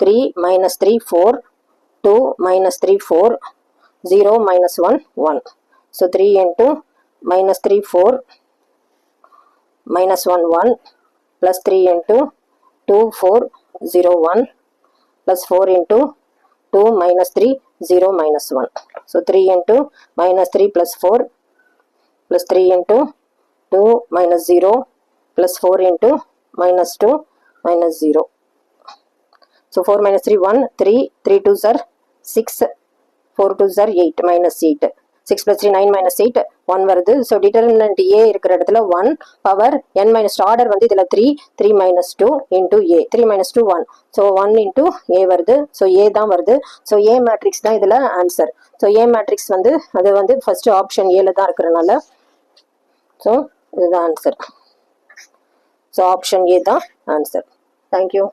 3 minus 3 4, 2 minus 3 4, 0 minus 1 1. So 3 into minus 3 4 minus 1 1 plus 3 into 2 4 0 1 plus 4 into 2 minus 3 0 minus 1. So 3 into minus 3 plus 4 plus 3 into 2 minus 0 plus 4 into minus 2 minus 0. So 4 minus 3 1 3 3 2s are 6 4 2s are 8 minus 8. 6 plus 3 9 minus 8 1 வருது. So determinant ஏ இருக்கிற இடத்துல 1 power n minus order வந்து இதில் 3 3 minus 2 into a 3 minus 2 1. So 1 into a வருது. So a தான் வருது. So a matrix தான் இதில் ஆன்சர். ஸோ a மேட்ரிக்ஸ் வந்து அது வந்து ஃபர்ஸ்ட் ஆப்ஷன் ஏல தான் இருக்கிறனால ஸோ இதுதான் ஆன்சர். ஸோ ஆப்ஷன் ஏ தான் ஆன்சர். தேங்க்யூ.